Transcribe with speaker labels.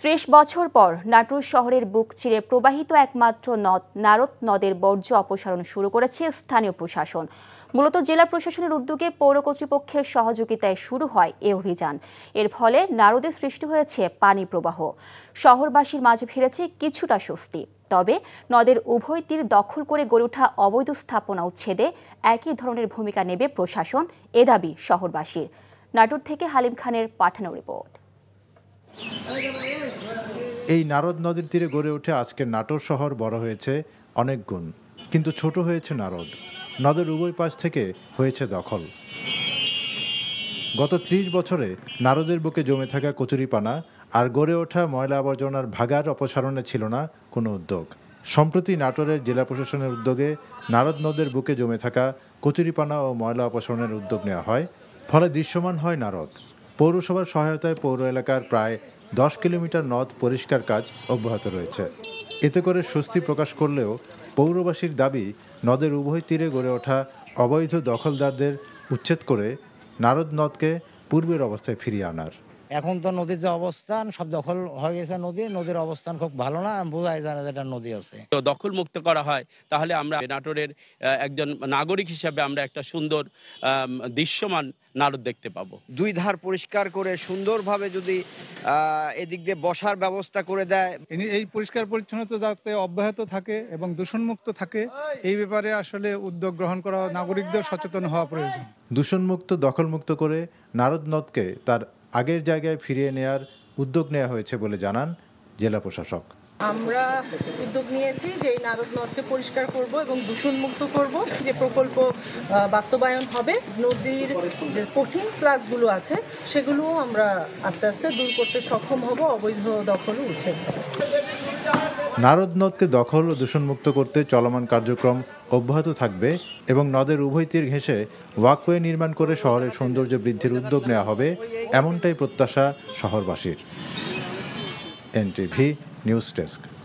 Speaker 1: ৩০ বছর পর নাটোর শহরের বুক চিরে প্রবাহিত একমাত্র নদ নারদ নদের বর্জ্য অপসারণ শুরু করেছে স্থানীয় প্রশাসন। মূলত জেলা প্রশাসনের উদ্যোগে পৌর কর্তৃপক্ষের সহযোগিতায় শুরু হয় এ অভিযান। এর ফলে নারদে সৃষ্টি হয়েছে পানি প্রবাহ। শহরবাসীর মাঝে ফিরেছে কিছুটা স্বস্তি। তবে নদের উভয় তীর দখল করে গড়ে ওঠা অবৈধ স্থাপনা উচ্ছেদে একই ধরনের ভূমিকা নেবে প্রশাসন, এ দাবি শহরবাসীর। নাটোর থেকে হালিম খানের পাঠানো রিপোর্ট।
Speaker 2: এই নারদ নদীর তীরে গড়ে উঠে আজকের নাটোর শহর বড় হয়েছে অনেক গুণ, কিন্তু ছোট হয়েছে নারদ। নদের উভয় পাশ থেকে হয়েছে দখল। গত ৩০ বছরে নারদের বুকে জমে থাকা কচুরিপানা আর গড়ে ওঠা ময়লা আবর্জনার ভাগার অপসারণে ছিল না কোনো উদ্যোগ। সম্প্রতি নাটোরের জেলা প্রশাসনের উদ্যোগে নারদ নদের বুকে জমে থাকা কচুরিপানা ও ময়লা অপসারণের উদ্যোগ নেওয়া হয়। ফলে দৃশ্যমান হয় নারদ। পৌরসভার সহায়তায় পৌর এলাকার প্রায় 10 কিলোমিটার নদ পরিষ্কার কাজ অব্যাহত রয়েছে। এতে করে স্বস্তি প্রকাশ করলেও পৌরবাসীর দাবি, নদের উভয় তীরে গড়ে ওঠা অবৈধ দখলদারদের উচ্ছেদ করে নারদ নদকে পূর্বের অবস্থায় ফিরিয়ে আনার।
Speaker 3: এখন তো নদীর যে অবস্থান, সব দখল হয়ে গেছে। নদীর অবস্থান খুব ভালো না, বোঝাই যায় না যেটা নদী আছে।
Speaker 4: তো দখল মুক্ত করা হয়, তাহলে আমরা নাটোরের একজন নাগরিক হিসাবে আমরা একটা সুন্দর দৃশ্যমান নারদ দেখতে পাবো।
Speaker 5: দুই ধার পরিষ্কার করে সুন্দরভাবে যদি এদিক দিয়ে বসার ব্যবস্থা করে দেয়,
Speaker 6: এই পরিষ্কার পরিচ্ছন্নতা যাতে অব্যাহত থাকে এবং দূষণমুক্ত থাকে, এই ব্যাপারে আসলে উদ্যোগ গ্রহণ করা, নাগরিকদের সচেতন হওয়া প্রয়োজন।
Speaker 2: দূষণমুক্ত দখলমুক্ত করে নারদ নদকে তার আগের জায়গায় ফিরিয়ে নেয়ার উদ্যোগ নেওয়া হয়েছে বলে জানান জেলা প্রশাসক।
Speaker 7: আমরা উদ্যোগ নিয়েছি যে এই নারদ নদকে পরিষ্কার করব এবং দূষণমুক্ত করব। যে প্রকল্প বাস্তবায়ন হবে, নদীর যে কঠিন স্লাসগুলো আছে সেগুলোও আমরা আস্তে আস্তে দূর করতে সক্ষম হব, অবৈধ দখল উচ্ছেদ।
Speaker 2: নারদ নদকে দখল ও দূষণমুক্ত করতে চলমান কার্যক্রম অব্যাহত থাকবে এবং নদের উভয় তীর ঘেঁষে ওয়াকওয়ে নির্মাণ করে শহরের সৌন্দর্য বৃদ্ধির উদ্যোগ নেওয়া হবে, এমনটাই প্রত্যাশা শহরবাসীর। NTV news desk.